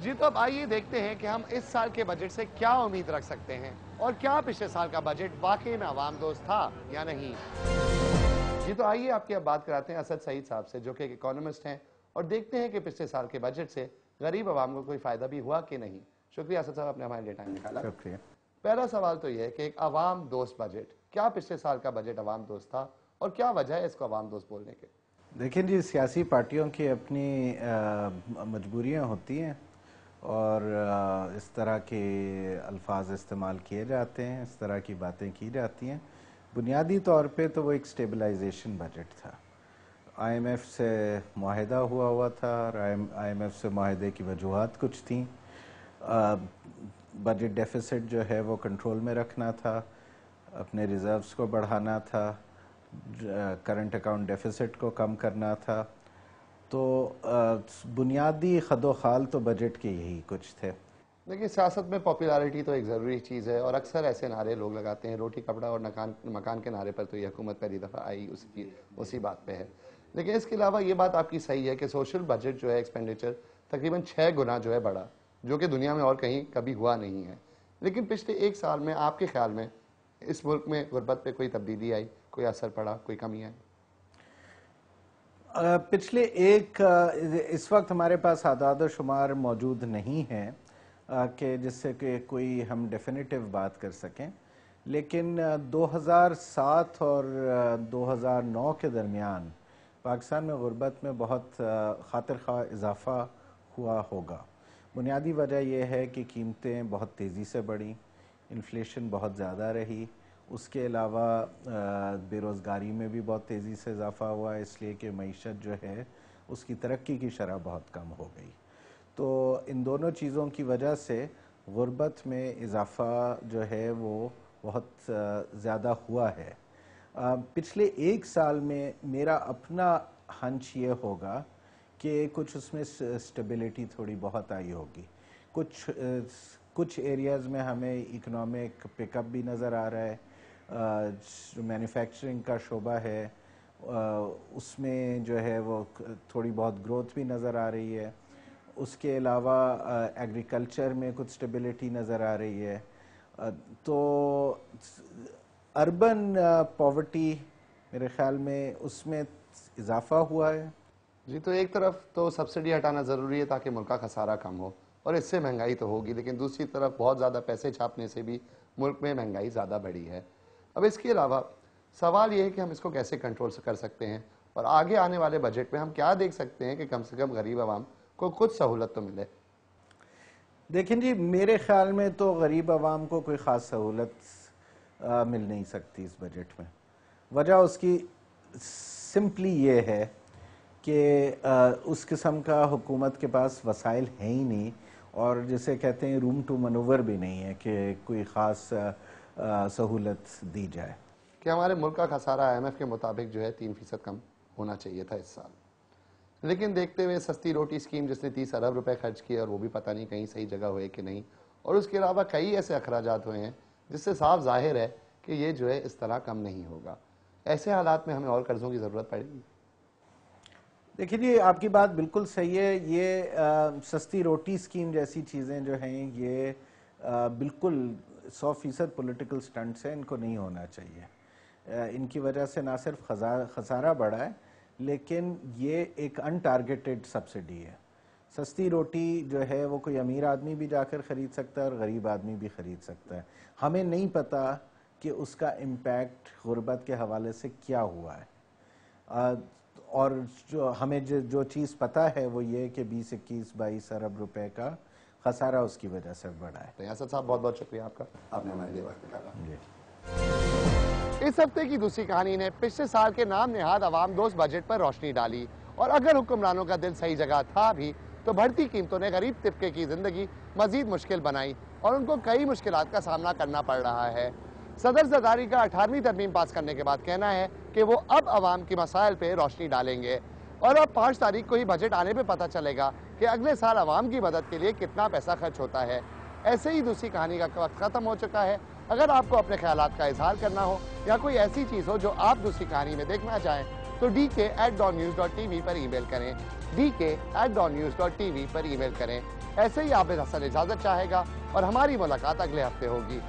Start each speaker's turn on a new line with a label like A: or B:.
A: جی تو اب آئیے دیکھتے ہیں کہ ہم اس سال کے بجٹ سے کیا امید رکھ سکتے ہیں اور کیا پچھلے سال کا بجٹ واقعی میں عوام دوست تھا یا نہیں۔ جی تو آئیے آپ کی اب بات کراتے ہیں اسد سعید صاحب سے جو کہ ایک اکانومسٹ ہیں اور دیکھتے ہیں کہ پچھلے سال کے بجٹ سے غریب عوام کو کوئی فائدہ بھی ہوا کہ نہیں۔ شکریہ اسد صاحب، آپ نے ہمارے لیے ٹائم نکالا۔
B: شکریہ۔
A: پہلا سوال تو یہ ہے کہ ایک عوام دوست بجٹ، کیا پچھلے سال کا بجٹ عوام دوست تھا اور کیا وجہ ہے اس کو عوام دوست بولنے کے؟
B: دیکھیں جی، سیاسی پارٹیوں کی اپنی مجبوریاں ہوتی ہیں اور اس طرح کے الفاظ استعمال کیے جاتے ہیں، اس طرح کی باتیں کی جاتی ہیں۔ بنیادی طور پہ تو وہ ایک سٹیبلائزیشن بجٹ تھا۔ آئی ایم ایف سے معاہدہ ہوا تھا اور آئی ایم ایف سے معاہدے کی وجوہات کچھ تھیں۔ بجٹ ڈیفیسٹ جو ہے وہ کنٹرول میں رکھنا تھا، اپنے ریزروز کو بڑھانا تھا، کرنٹ اکاؤنٹ ڈیفیسٹ کو کم کرنا تھا۔ تو بنیادی خد و خال تو بجٹ کے یہی کچھ تھے۔
A: دیکھیں، سیاست میں پاپولیرٹی تو ایک ضروری چیز ہے اور اکثر ایسے نعرے لوگ لگاتے ہیں، روٹی کپڑا اور مکان کے نعرے پر تو یہ حکومت پہلی دفعہ آئی اسی بات پہ ہے۔ لیکن اس کے علاوہ یہ بات آپ کی صحیح ہے کہ سوشل بجٹ جو ہے ایکسپینڈیچر تقریباً 6 گنا جو ہے بڑھا، جو کہ دنیا میں اور کہیں کبھی ہوا نہیں ہے۔ لیکن پچھلے ایک سال میں آپ کے خیال میں اس ملک میں غربت پہ کوئی تبدیلی آئی، کوئی اثر پڑا، کوئی کمی آئی؟
B: پچھلے اس وقت ہمارے پاس اعداد و شمار موجود نہیں ہیں کہ جس سے کہ کوئی ہم ڈیفینیٹیو بات کر سکیں، لیکن 2007 اور 2009 کے درمیان پاکستان میں غربت میں بہت خاطر خواہ اضافہ ہوا ہوگا۔ بنیادی وجہ یہ ہے کہ قیمتیں بہت تیزی سے بڑھیں، انفلیشن بہت زیادہ رہی، اس کے علاوہ بے روزگاری میں بھی بہت تیزی سے اضافہ ہوا، اس لیے کہ معیشت جو ہے اس کی ترقی کی شرح بہت کم ہو گئی۔ تو ان دونوں چیزوں کی وجہ سے غربت میں اضافہ جو ہے وہ بہت زیادہ ہوا ہے۔ پچھلے ایک سال میں میرا اپنا ہنچ یہ ہوگا کہ کچھ اس میں سٹیبلٹی تھوڑی بہت آئی ہوگی۔ کچھ ایریاز میں ہمیں اکنامک پک اپ بھی نظر آ رہا ہے۔ جو مینوفیکچرنگ کا شعبہ ہے اس میں جو ہے وہ تھوڑی بہت گروتھ بھی نظر آ رہی ہے۔ اس کے علاوہ ایگریکلچر میں کچھ سٹیبلٹی نظر آ رہی ہے۔ تو اربن پاورٹی میرے خیال میں اس میں اضافہ ہوا ہے۔
A: جی تو ایک طرف تو سبسڈی ہٹانا ضروری ہے تاکہ ملک کا خسارہ کم ہو اور اس سے مہنگائی تو ہوگی، لیکن دوسری طرف بہت زیادہ پیسے چھاپنے سے بھی ملک میں مہنگائی زیادہ بڑھی ہے۔ اب اس کے علاوہ سوال یہ ہے کہ ہم اس کو کیسے کنٹرول کر سکتے ہیں اور آگے آنے والے بجٹ میں ہم کیا دیکھ سکتے ہیں کہ کم سے کم غریب عوام کو کچھ سہولت تو ملے؟
B: دیکھیں جی، میرے خیال میں تو غریب عوام کو کوئی خاص سہولت مل نہیں سکتی اس بجٹ میں۔ وجہ اس کی سمپلی یہ ہے کہ اس قسم کا حکومت کے پاس وسائل ہیں ہی نہیں اور جسے کہتے ہیں روم ٹو منور بھی نہیں ہے کہ کوئی خاص سہولت دی جائے۔
A: کہ ہمارے ملک کا خسارہ آئی ایم ایف کے مطابق جو ہے 3% کم ہونا چاہیے تھا اس سال، لیکن دیکھتے ہوئے سستی روٹی اسکیم جس نے 30 ارب روپے خرچ کیے اور وہ بھی پتہ نہیں کہیں صحیح جگہ ہوئے کہ نہیں، اور اس کے علاوہ کئی ایسے اخراجات ہوئے ہیں جس سے صاف ظاہر ہے کہ یہ جو ہے اس طرح کم نہیں ہوگا۔ ایسے حالات میں ہمیں اور قرضوں کی ضرورت پڑے گی؟
B: دیکھیں جی، آپ کی بات بالکل صحیح ہے۔ یہ سستی روٹی اسکیم جیسی چیزیں جو ہیں یہ بالکل 100% پولیٹیکل سٹنٹس ہیں، ان کو نہیں ہونا چاہیے۔ ان کی وجہ سے نہ صرف خسارہ بڑھا ہے لیکن یہ ایک ان ٹارگیٹڈ سبسڈی ہے۔ سستی روٹی جو ہے وہ کوئی امیر آدمی بھی جا کر خرید سکتا ہے اور غریب آدمی بھی خرید سکتا ہے۔ ہمیں نہیں پتا کہ اس کا امپیکٹ غربت کے حوالے سے کیا ہوا ہے، اور ہمیں جو چیز پتہ ہے وہ یہ کہ 20, 21, 22 ارب روپے کا خسارہ اس کی وجہ سے بڑھا ہے۔
A: اسد صاحب بہت بہت شکریہ آپ کا، آپ نے ہمارے لیے وقت نکالا۔
B: جی۔
A: اس ہفتے کی دوسری کہانی نے پچھلے سال کے نام نہاد عوام دوست بجٹ پر روشنی ڈالی، اور اگر حکمرانوں کا دل صحیح جگہ تھا بھی تو بڑھتی قیمتوں نے غریب طبقے کی زندگی مزید مشکل بنائی اور ان کو کئی مشکلات کا سامنا کرنا پڑ رہا ہے۔ صدر زرداری کا 18ویں ترمیم پاس کرنے کے بعد کہنا ہے کہ وہ اب عوام کے مسائل پہ روشنی ڈالیں گے، اور اب 5 تاریخ کو ہی بجٹ آنے پہ پتہ چلے گا کہ اگلے سال عوام کی مدد کے لیے کتنا پیسہ خرچ ہوتا ہے۔ ایسے ہی دوسری کہانی کا وقت ختم ہو چکا ہے۔ اگر آپ کو اپنے خیالات کا اظہار کرنا ہو یا کوئی ایسی چیز ہو جو آپ دوسری کہانی میں دیکھنا چاہیں تو dk@dawnnews.tv پر ای میل کریں، dk@dawnnews.tv پر ای میل کریں۔ ایسے ہی عابد حسن اجازت چاہے گا اور ہماری ملاقات اگلے ہفتے ہوگی۔